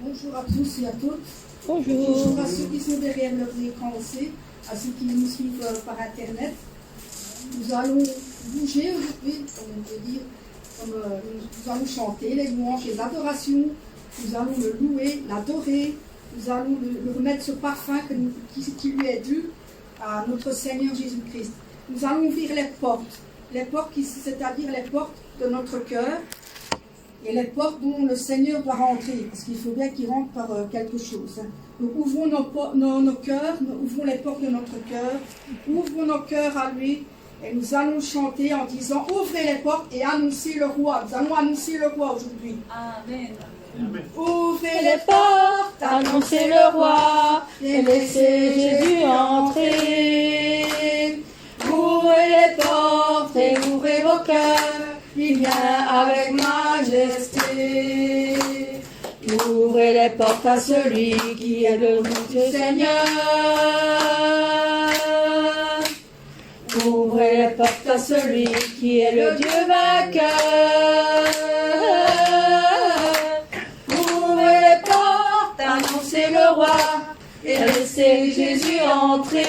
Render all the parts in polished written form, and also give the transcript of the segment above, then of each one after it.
Bonjour à tous et à toutes. Bonjour. Bonjour à ceux qui sont derrière leurs écrans aussi, à ceux qui nous suivent par Internet. Nous allons bouger aujourd'hui, comme on peut dire, nous allons chanter les louanges et l'adoration, nous allons le louer, l'adorer, nous allons le remettre ce parfum qui lui est dû à notre Seigneur Jésus-Christ. Nous allons ouvrir les portes c'est-à-dire les portes de notre cœur, et les portes dont le Seigneur doit rentrer, parce qu'il faut bien qu'il rentre par quelque chose. Donc ouvrons nos cœurs, ouvrons les portes de notre cœur, ouvrons nos cœurs à lui, et nous allons chanter en disant, ouvrez les portes et annoncez le roi. Nous allons annoncer le roi aujourd'hui. Amen. Amen. Ouvrez les portes, annoncez le roi, et laissez Jésus entrer. Ouvrez les portes et ouvrez vos cœurs, il vient avec majesté. Ouvrez les portes à celui qui est le Dieu Seigneur. Ouvrez les portes à celui qui est le Dieu vainqueur. Ouvrez les portes, annoncez le roi, et laissez Jésus entrer.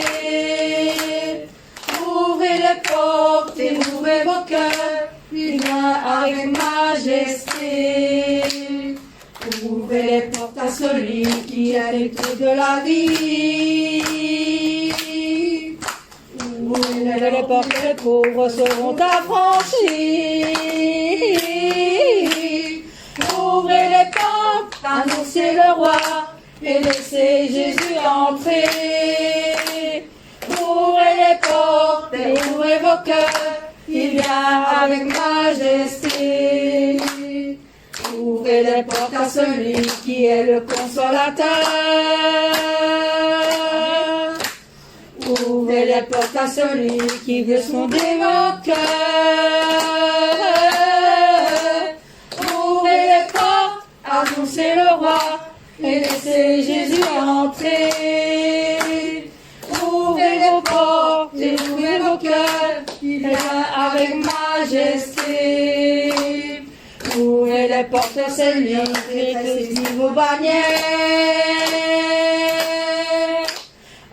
Ouvrez les portes et ouvrez vos cœurs, il vient avec majesté. Ouvrez les portes à celui qui est le Dieu de la vie. Ouvrez les portes, les pauvres seront affranchis. Ouvrez les portes, annoncez le roi, et laissez Jésus entrer. Ouvrez les portes et ouvrez vos cœurs, il vient avec majesté. Ouvrez les portes à celui qui est le consolateur. Ouvrez les portes à celui qui veut sonder vos cœurs. Ouvrez les portes, annoncez le roi, et laissez Jésus entrer. Ouvrez les portes et ouvrez vos cœurs, il vient avec majesté. Ouvrez les portes, c'est lui qui rétrécit vos bannières.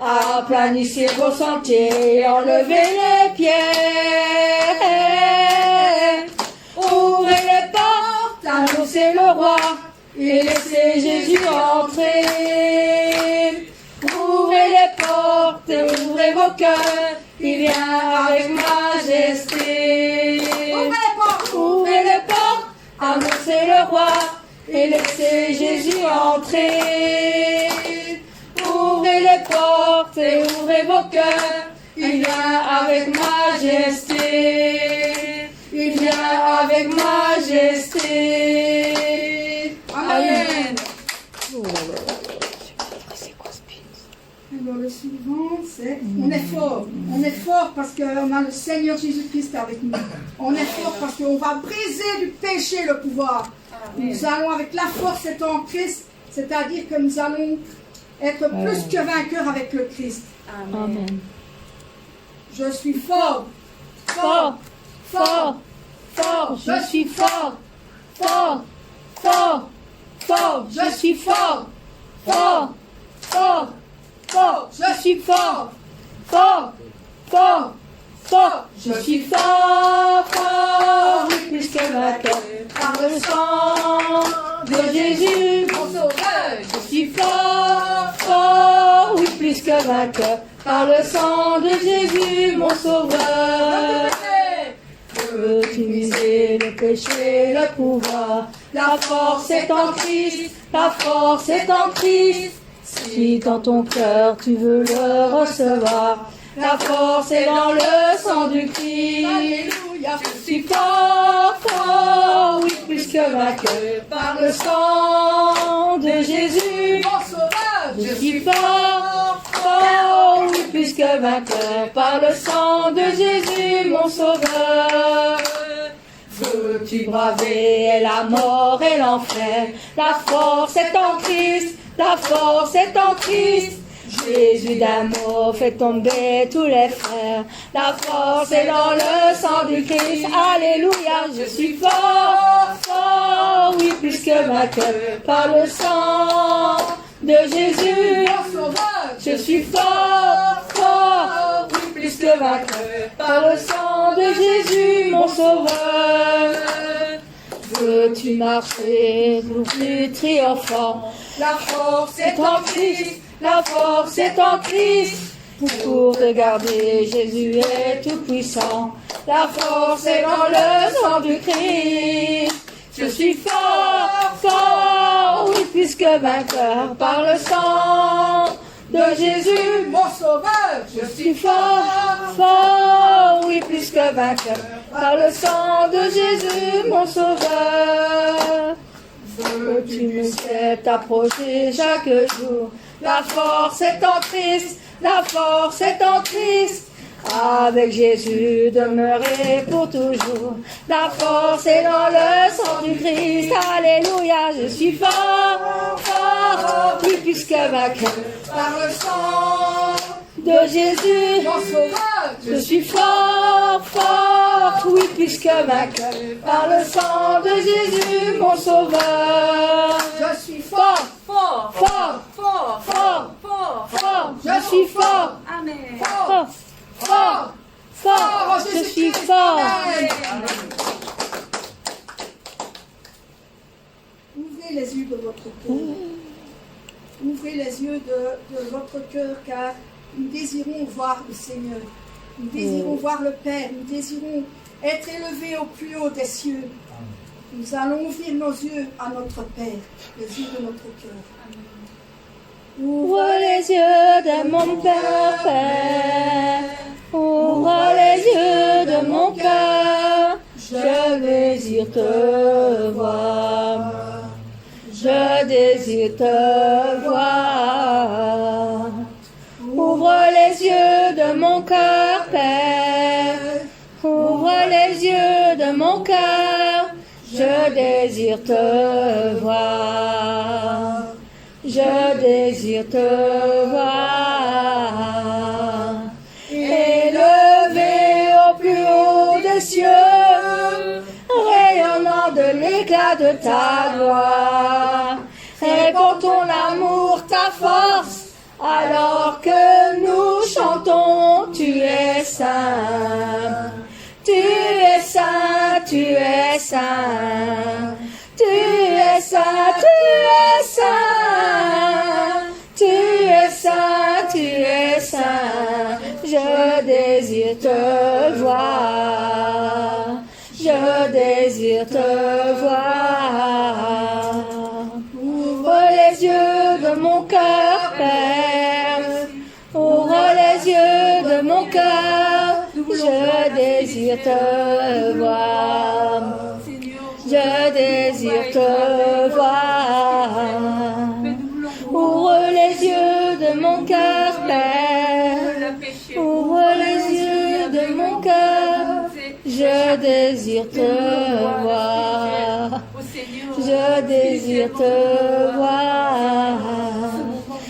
Aplanissez vos sentiers et enlevez les pierres. Ouvrez les portes, annoncez le roi, et laissez Jésus entrer. Ouvrez les portes et ouvrez vos cœurs, il vient avec majesté. Ouvrez les portes, annoncez le roi, et laissez Jésus entrer. Ouvrez les portes et ouvrez vos cœurs, il vient avec majesté. Il vient avec majesté. Amen. Alors le suivant, c'est on est fort. On est fort parce qu'on a le Seigneur Jésus-Christ avec nous. On est fort parce qu'on va briser du péché le pouvoir. Nous allons avec la force étant en Christ, c'est-à-dire que nous allons être plus que vainqueurs avec le Christ. Amen. Je suis fort. Fort, fort, fort, je suis fort. Fort, fort, fort, je suis fort. Fort, fort, fort, je suis fort. Fort, fort, fort, je suis fort, fort, oui, plus que vainqueur. Par le sang de Jésus, mon sauveur, je suis fort, fort, oui, plus que vainqueur. Par le sang de Jésus, mon sauveur. Veux-tu miser le péché, le pouvoir? La force est en Christ, la force est en Christ. Si dans ton cœur tu veux le recevoir, la force est dans le sang du Christ. Alléluia. Je suis fort, fort, oui, plus que vainqueur. Par le sang de Jésus, mon sauveur. Je suis fort, fort, oui, plus que vainqueur. Par le sang de Jésus, mon sauveur. Veux-tu braver la mort et l'enfer? La force est en Christ, la force est en Christ. Jésus d'amour fait tomber tous les frères. La force est dans le sang du Christ. Alléluia, je suis fort, fort, oui, plus que vainqueur par le sang de Jésus. Je suis fort, fort, oui, plus que vainqueur par le sang de Jésus, mon sauveur. Veux-tu marcher plus triomphant? La force est en Christ, la force est en Christ. Pour te garder, Jésus est tout puissant. La force est dans le sang du Christ. Je suis fort, fort, oui, plus que vainqueur par le sang de Jésus, mon sauveur. Je suis fort, fort, oui, plus que vainqueur par le sang de Jésus, mon sauveur. Veux-tu me faire t'approcher chaque jour? La force est en Christ, la force est en Christ. Avec Jésus demeurer pour toujours. La force est dans le sang du Christ. Alléluia, je suis fort, fort, oui, plus que vainqueur par le sang de Jésus, mon sauveur. Je suis fort, fort, oui, plus que vainqueur par le sang de Jésus, mon sauveur. Je suis fort, fort, fort, fort, fort, fort, fort. Je suis fort. Amen. Fort. Fort, fort, je suis fort. Ouvrez les yeux de votre cœur. Ouvrez les yeux de votre cœur, car nous désirons voir le Seigneur. Nous désirons voir le Père. Nous désirons être élevés au plus haut des cieux. Nous allons ouvrir nos yeux à notre Père, les yeux de notre cœur. Ouvre les yeux de mon cœur, Père. Ouvre les yeux de mon cœur. Je désire te voir. Je désire te voir. Ouvre les yeux de mon cœur, Père. Ouvre les yeux de mon cœur. Je désire te voir. Je désire te voir. Élevé au plus haut des cieux, rayonnant de l'éclat de ta gloire. Répands ton amour, ta force, alors que nous chantons, tu es saint. Tu es saint, tu es saint. Tu es saint, tu es saint. Tu es saint, tu es saint. Je désire te voir. Je désire te voir. Ouvre les yeux de mon cœur, Père. Ouvre les yeux de mon cœur. Je désire te voir. Je désire te voir. Ouvre les yeux de mon cœur, Père. Ouvre les yeux de mon cœur. Je désire te voir. Je désire te voir.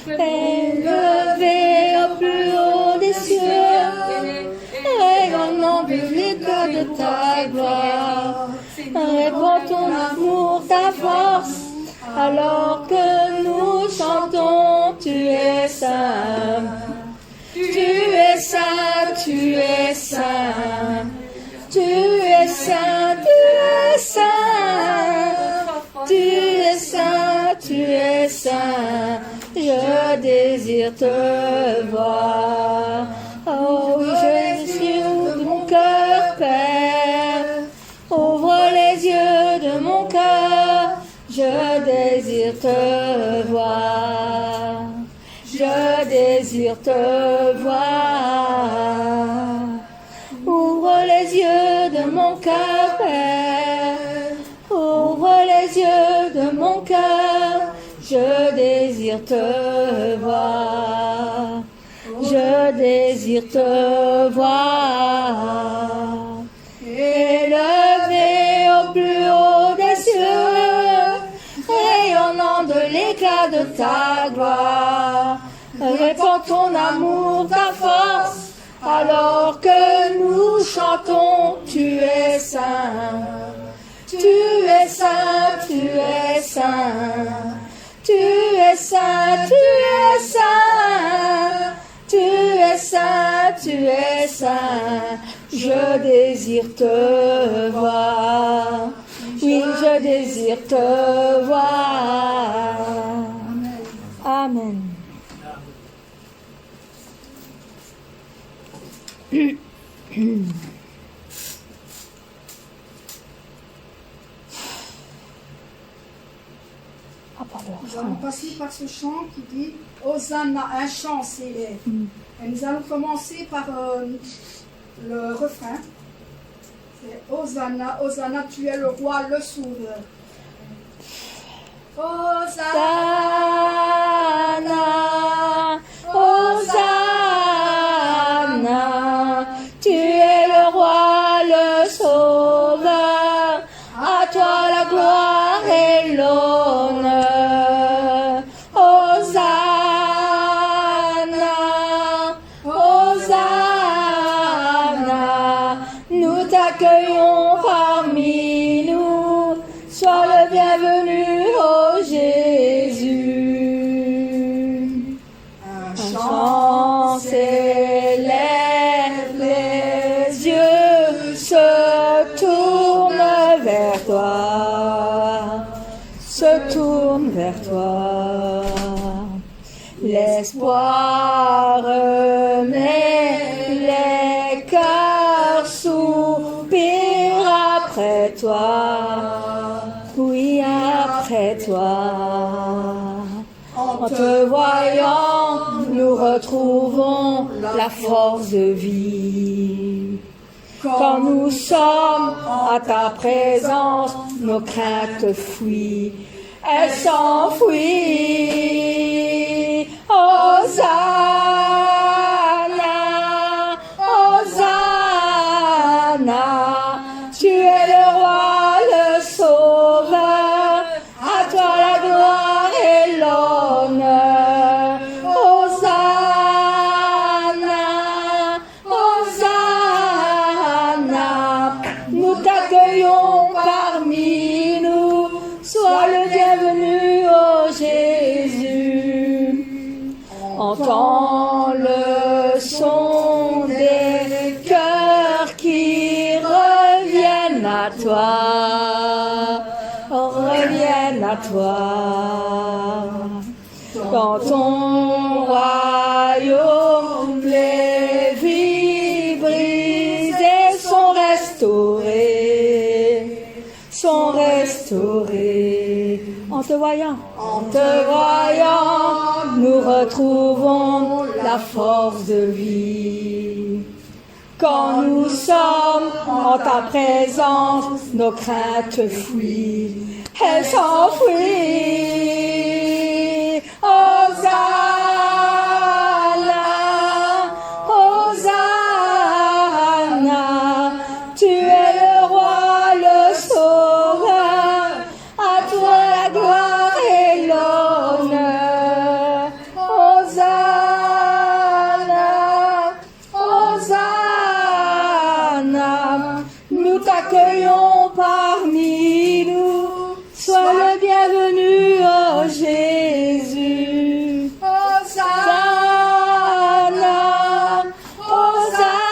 Élevé au plus haut des cieux, rayonnant de l'éclat de ta gloire. Répands ton amour, ta force, alors que nous chantons, tu es saint. Tu es saint, tu es saint. Tu es saint, tu es saint. Tu es saint, tu es saint. Je désire te voir. Oh oui, je désire de mon cœur, Père. Ouvre les yeux de mon cœur. Je désire te voir. Je désire te voir. Ouvre les yeux de mon cœur, Père. Ouvre les yeux de mon cœur. Je désire te voir. Je désire te voir. Élevé au plus haut des cieux, rayonnant de l'éclat de ta gloire. Répands ton amour, ta force, alors que nous chantons, tu es saint. Tu es saint, tu es saint. Tu es saint, tu es saint. Tu es saint, tu es saint. Je désire te voir. Oui, je désire te voir. Amen. Nous allons passer par ce chant qui dit Hosanna, un chant célèbre. Et nous allons commencer par le refrain. C'est Hosanna, Hosanna, tu es le roi, le sauveur. Hosanna, Hosanna, tu es le roi, le sauveur. À toi la gloire et l'honneur. Hosanna, Hosanna, nous t'accueillons parmi nous. Sois le bienvenu, ô Jésus. Un chant s'élève, les yeux se tournent vers toi, se tournent vers toi. L'espoir renaît, les cœurs soupirent après toi. Oui, après toi. En te voyant, nous retrouvons la force de vie. Quand nous sommes à ta présence, nos craintes fuient. Elles s'enfuient. Hosanna, Hosanna, tu es le roi, le sauveur. À toi la gloire et l'honneur. Hosanna, Hosanna, nous t'accueillons parmi nous. Sois le bienvenu, ô Jésus. Entends le son des cœurs qui reviennent à toi. Reviennent à toi. Dans ton royaume, les vies brisées sont restaurées. Sont restaurées. En te voyant, nous retrouvons la force de vie. Quand nous sommes en ta présence, nos craintes fuient. Elles s'enfuient. Hosanna, Hosanna, tu es le roi, le sauveur. À toi la gloire et l'honneur. Hosanna, Hosanna, nous t'accueillons parmi nous. Sois le bienvenu, ô Jésus. Hosanna, Hosanna,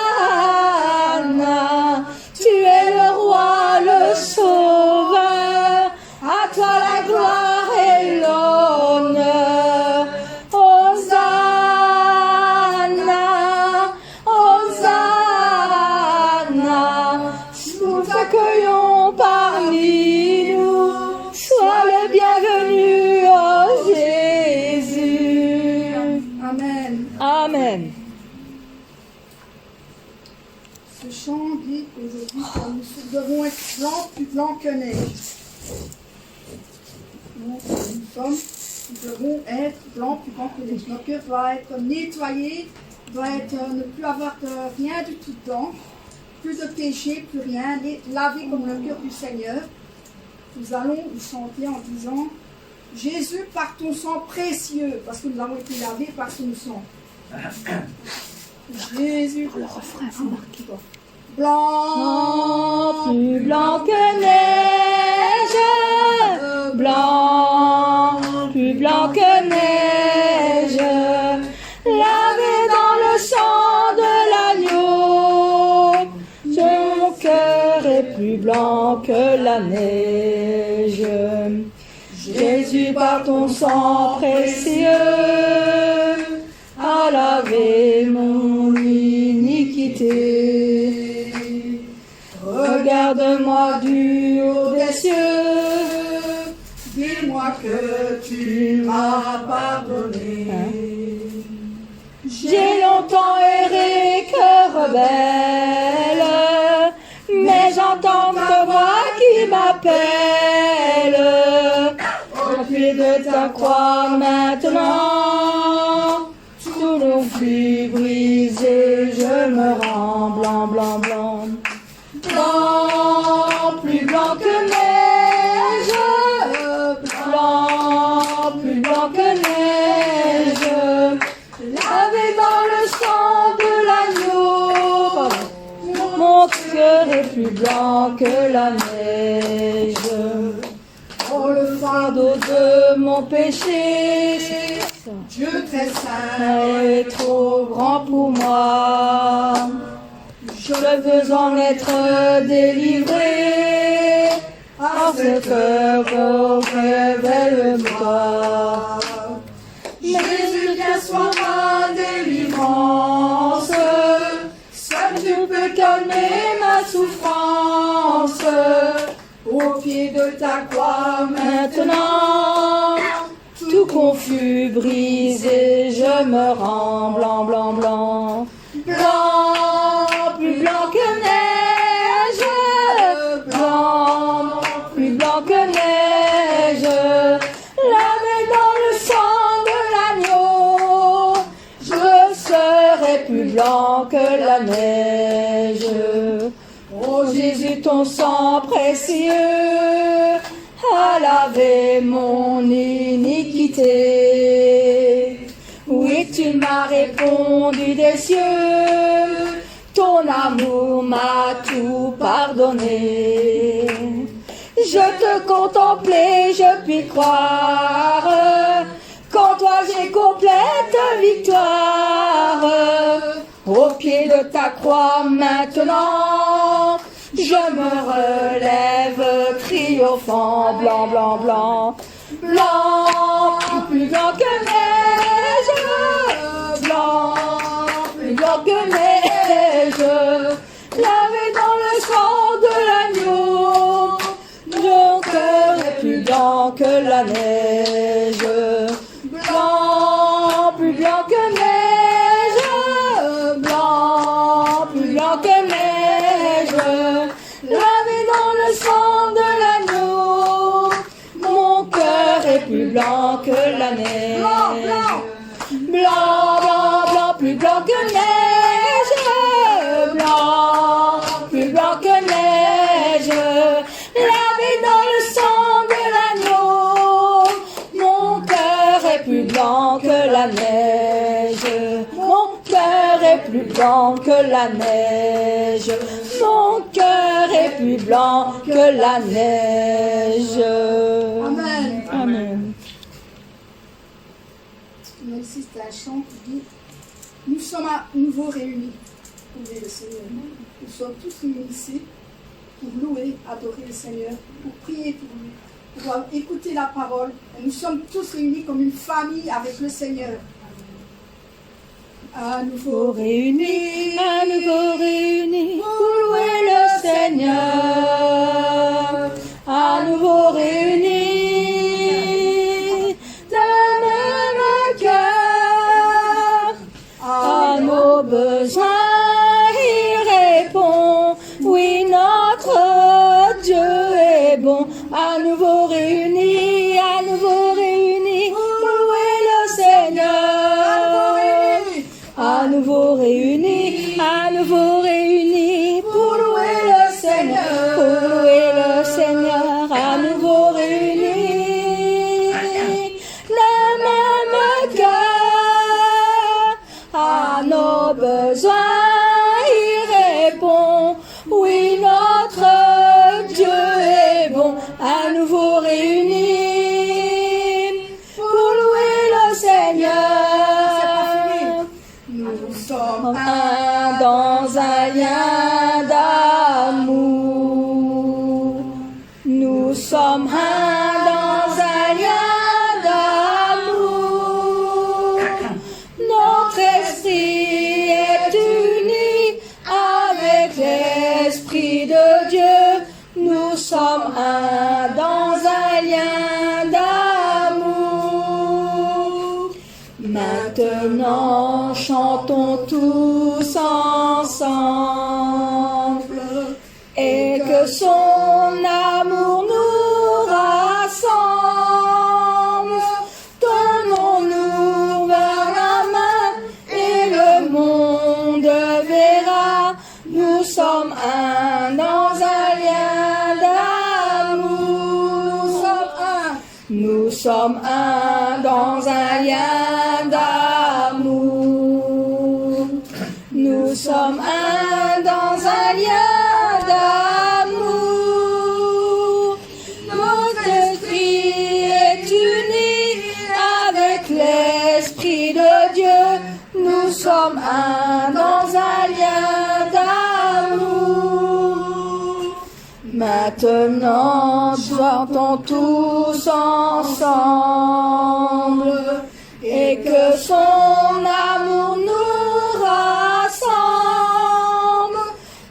tu es le roi, le sauveur. À toi la gloire et l'honneur. Hosanna, Hosanna, nous t'accueillons parmi nous. Sois le bienvenu, ô Jésus. Amen. Amen. Ce chant dit qu'aujourd'hui, nous devons être blancs, plus blancs que neige. Nous devons être blancs, plus blancs que neige. Notre cœur doit être nettoyé, doit être, ne plus avoir de rien du tout dedans, plus de péché, plus rien, lavé comme le cœur du Seigneur. Nous allons chanter en disant Jésus, par ton sang précieux, parce que nous avons été lavés par ton sang. Jésus, Le refrain, il faut marquer. Blanc, Plus blanc que neige, blanc, plus blanc que neige, lavé dans le sang de l'agneau, mon cœur est plus blanc que la neige. Jésus, par ton sang précieux, a lavé mon iniquité. Regarde-moi du haut des cieux, dis-moi que tu m'as pardonné. J'ai longtemps erré, cœur rebelle, mais j'entends ta voix qui m'appelle. Au pied de ta croix maintenant, tous nos flux brisés, je me rends blanc, blanc, blanc. Blanc, plus blanc que neige, blanc, plus blanc que neige, lavé dans le sang de l'agneau, mon cœur est plus blanc que la neige. Oh, le fardeau de mon péché, Dieu très saint, est trop grand pour moi. Je veux en être délivré, à ce cœur, révèle-moi. Jésus, viens, sois ma délivrance, seul tu peux calmer ma souffrance. Au pied de ta croix maintenant, tout confus, brisé, je me rends blanc, blanc, blanc. Blanc, plus blanc que neige, blanc, plus blanc que neige, lavé dans le sang de l'agneau, je serai plus blanc que la neige. Oh Jésus, ton sang précieux a lavé mon iniquité. Oui, tu m'as répondu des cieux, ton amour m'a tout pardonné. Je te contemplais, je puis croire, qu'en toi j'ai complète victoire. Au pied de ta croix maintenant, je me relève triomphant, blanc, blanc, blanc. Blanc, plus blanc que neige, blanc, plus blanc que neige, lavé dans le sang de l'agneau, mon cœur est plus blanc que la neige. Blanc, plus blanc que neige, blanc, plus blanc que neige, lavé dans le sang de l'agneau, mon cœur est plus blanc que la neige. Blanc, blanc, blanc, plus blanc que neige, blanc, plus blanc que neige, lavé dans le sang de l'agneau, mon cœur est plus blanc que la neige. Mon cœur est plus blanc que la neige. Mon cœur est plus blanc que la neige. Amen. Amen. Il existe un chant qui dit nous sommes à nouveau réunis pour louer le Seigneur. Nous sommes tous réunis ici pour louer, adorer le Seigneur, pour prier pour lui, pour écouter la parole. Et nous sommes tous réunis comme une famille avec le Seigneur. À nouveau réunis, À nouveau réunis pour louer le Seigneur. À nouveau réunis d'un même cœur. À nos besoins il répond. Oui, notre Dieu est bon. À nouveau réunis pour louer le Seigneur. À nouveau réunis pour louer le Seigneur, pour louer Maintenant, chantons tous ensemble, et que son amour nous rassemble. Donnons-nous vers la main, et le monde verra. Nous sommes un dans un lien d'amour. Nous sommes un dans un lien d'amour. Nous sommes un dans un lien d'amour. Notre esprit est uni avec l'Esprit de Dieu. Nous sommes un dans un lien d'amour. Maintenant, chantons tous ensemble, et que son amour nous rassemble.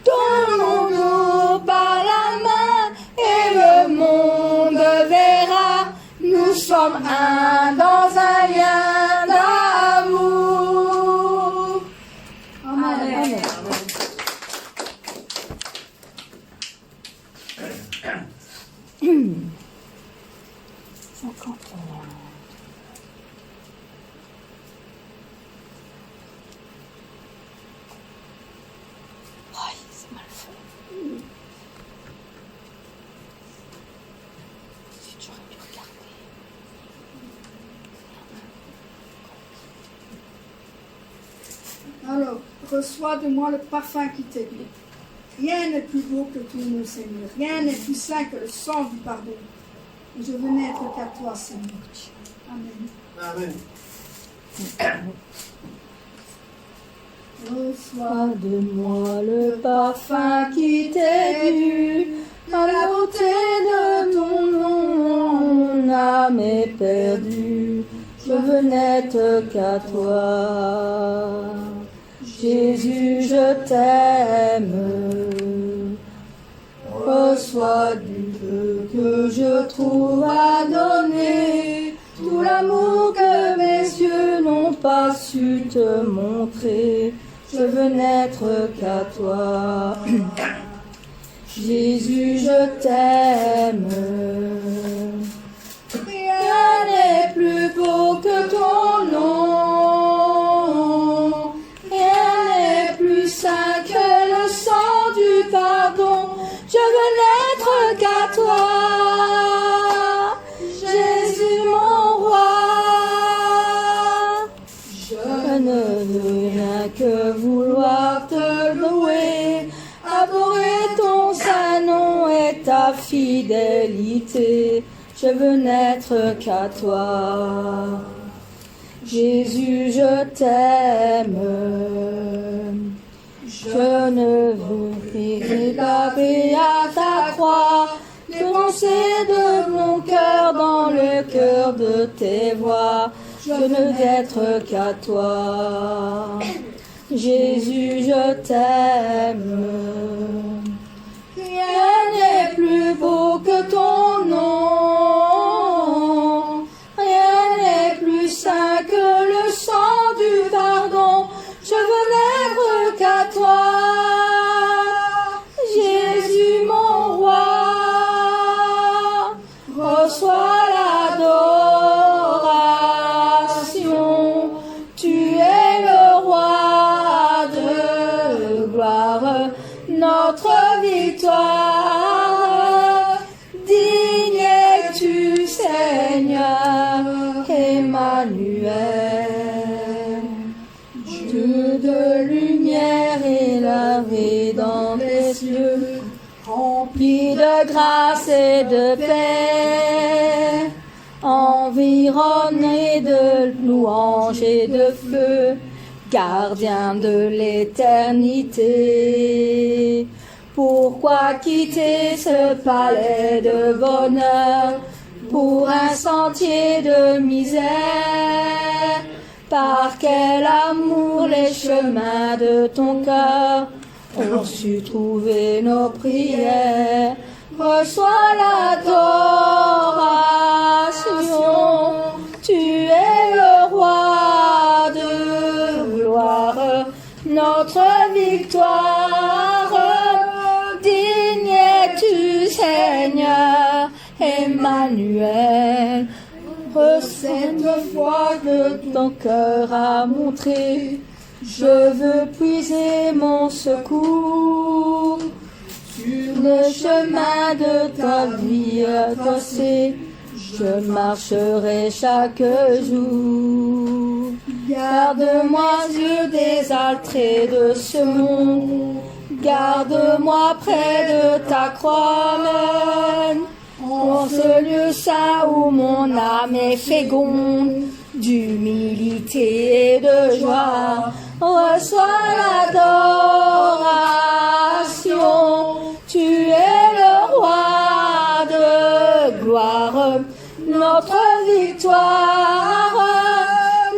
Donnons-nous par la main, et le monde verra. Nous sommes un dans un lien d'amour. Amen. Amen. 51. Aïe, c'est mal fait. Si tu aurais dû regarder. Alors, reçois de moi le parfum qui t'éblit. Rien n'est plus beau que toi, mon Seigneur. Rien n'est plus saint que le sang du pardon. Et je veux n'être qu'à toi, Seigneur. Amen. Amen. Reçois de moi le parfum qui t'est dû, la beauté de ton nom, mon âme est perdue. Je veux n'être qu'à toi. Jésus, je t'aime. Reçois du peu que je trouve à donner, tout l'amour que mes yeux n'ont pas su te montrer. Je veux n'être qu'à toi. Jésus, je t'aime. Rien n'est plus beau que ton nom. Rien n'est plus saint que le sang du pardon. Je veux n'être qu'à toi. Jésus, mon roi. Je ne veux rien que vouloir te louer, adorer ton saint nom et ta fidélité. Je veux n'être qu'à toi. Jésus, je t'aime. Je ne veux qu'éclater à ta croix, les pensées de mon cœur dans le cœur de tes voix. Je ne veux être qu'à toi. Jésus, je t'aime. Rien n'est plus beau que ton nom. Rien n'est plus saint que le sang du pardon. Je veux n'être qu'à toi. Jésus, mon roi. Reçois l'adoration. Tu es le roi de gloire, notre victoire. Digne es-tu, Seigneur, Emmanuel. Dieu de lumière élevé dans les cieux, rempli de grâce et de paix, environné de louanges et de feu, gardien de l'éternité. Pourquoi quitter ce palais de bonheur pour un sentier de misère? Par quel amour les chemins de ton cœur ont su trouver nos prières. Reçois l'adoration, tu es le roi de victoire. Digne es-tu, Seigneur, Emmanuel. Cette foi que ton cœur a montré, je veux puiser mon secours sur le chemin de ta vie tracée. Je marcherai chaque jour. Garde-moi, Dieu, des altrés de ce monde. Garde-moi près de ta croix même. En ce lieu saint où mon âme est féconde d'humilité et de joie, reçois l'adoration. Tu es le roi de gloire, notre victoire.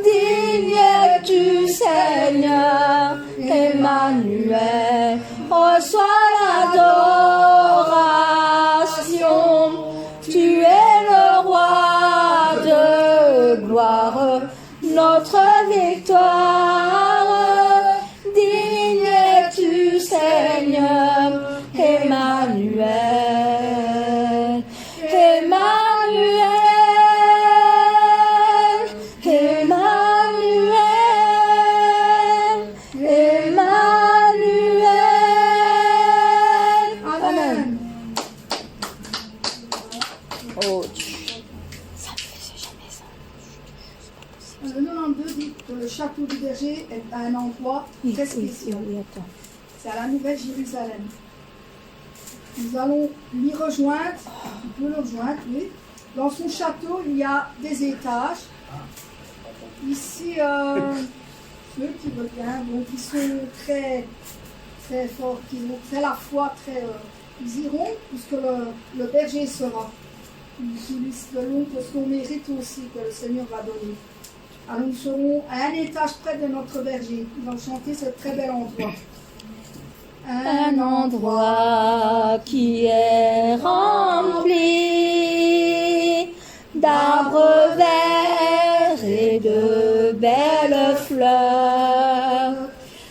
Digne es-tu, Seigneur, Emmanuel, reçois l'adoration. Tu es le roi de gloire, notre victoire. Digne es-tu, Seigneur, Emmanuel. Emmanuel, Emmanuel, Emmanuel. Amen. Oh, ça me fait jamais ça. Le 92 dit que le château du berger est un endroit très spécial. C'est à la Nouvelle-Jérusalem. Nous allons l'y rejoindre, on peut le rejoindre, oui. Dans son château, il y a des étages. Ici, ceux qui veulent bien, donc ils sont très, très forts, qui ont très la foi, très, ils iront, puisque le berger sera. Ils utilisent de l'eau parce qu'on mérite aussi que le Seigneur va donner. Alors nous serons à un étage près de notre berger. Nous allons chanter ce très bel endroit. Un endroit qui est rempli d'arbres verts et de belles fleurs.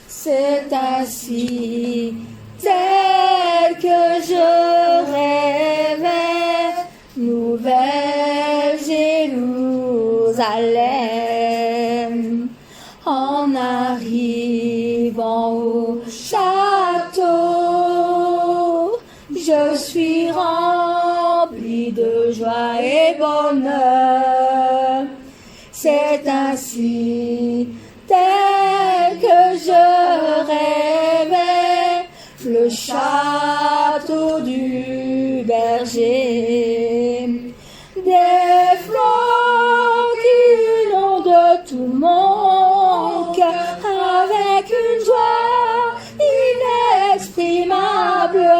C'est ainsi tel que je rêvais, Nouvelle Jérusalem. En arrivant au château, je suis rempli de joie et bonheur. C'est ainsi tel que je rêvais, le château du berger. Des fleurs qui inondent tout mon cœur avec une joie inexprimable.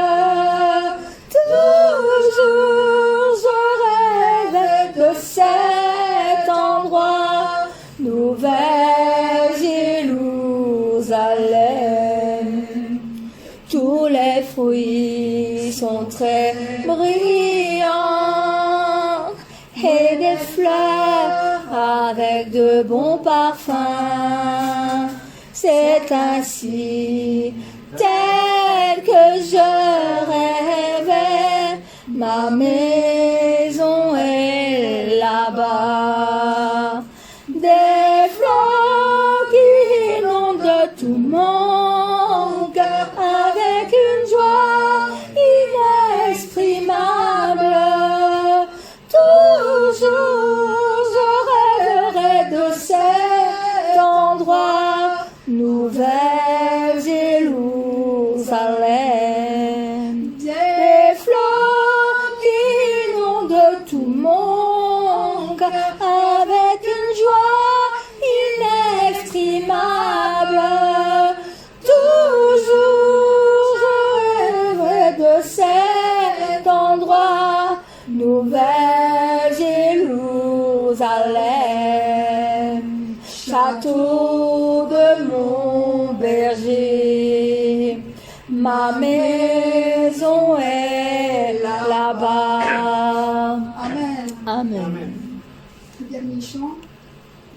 Toujours je rêvais de cet endroit, Nouvelle Jérusalem. Tous les fruits sont très brillants et des fleurs avec de bons parfums. C'est ainsi tel que je rêvais, ma maison est là-bas. Des fleurs qui inondent tout mon cœur avec une joie inexprimable. Toujours je rêverai de cet endroit, Nouvelle Jérusalem. Des fleurs qui inondent tout mon cœur avec une joie inexprimable. Toujours je rêverai de cet endroit, Nouvelle Jérusalem. Château de mon berger, ma maison est là-bas. Amen. Amen. Le dernier chant,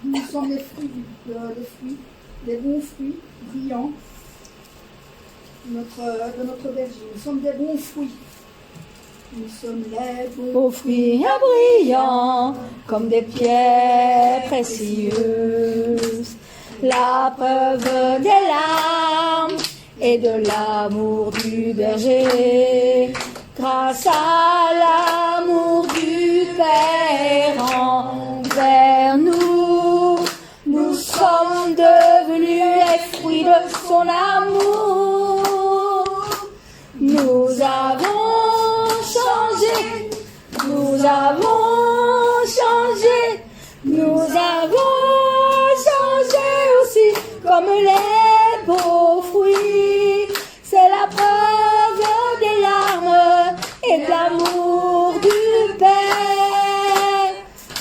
nous sommes les fruits, les bons fruits brillants. de notre berger. Nous sommes des bons fruits. Nous sommes les Beaux fruits brillants comme des pierres précieuses. La preuve des larmes et de l'amour du berger. Grâce à l'amour du Père envers nous, nous sommes devenus les fruits de son amour. Nous avons changé, nous avons changé, nous avons changé aussi comme les beaux fruits. C'est la preuve des larmes et de l'amour du Père.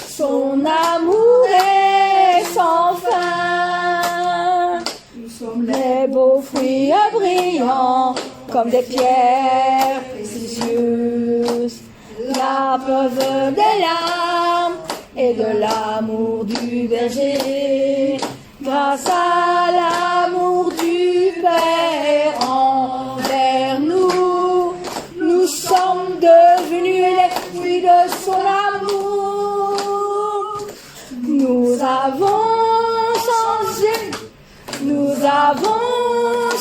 Son amour est sans fin. Nous sommes Les beaux fruits brillants comme des pierres précieuses. La preuve des larmes et de l'amour du berger. Grâce à l'amour du Père envers nous, nous sommes devenus les fruits de son amour. Nous avons changé, nous avons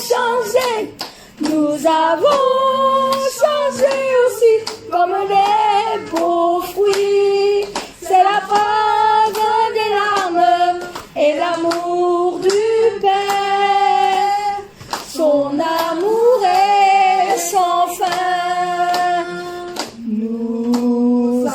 changé, nous avons changé aussi comme les beaux fruits. C'est la preuve des larmes et l'amour du Père. Son amour est sans fin. Nous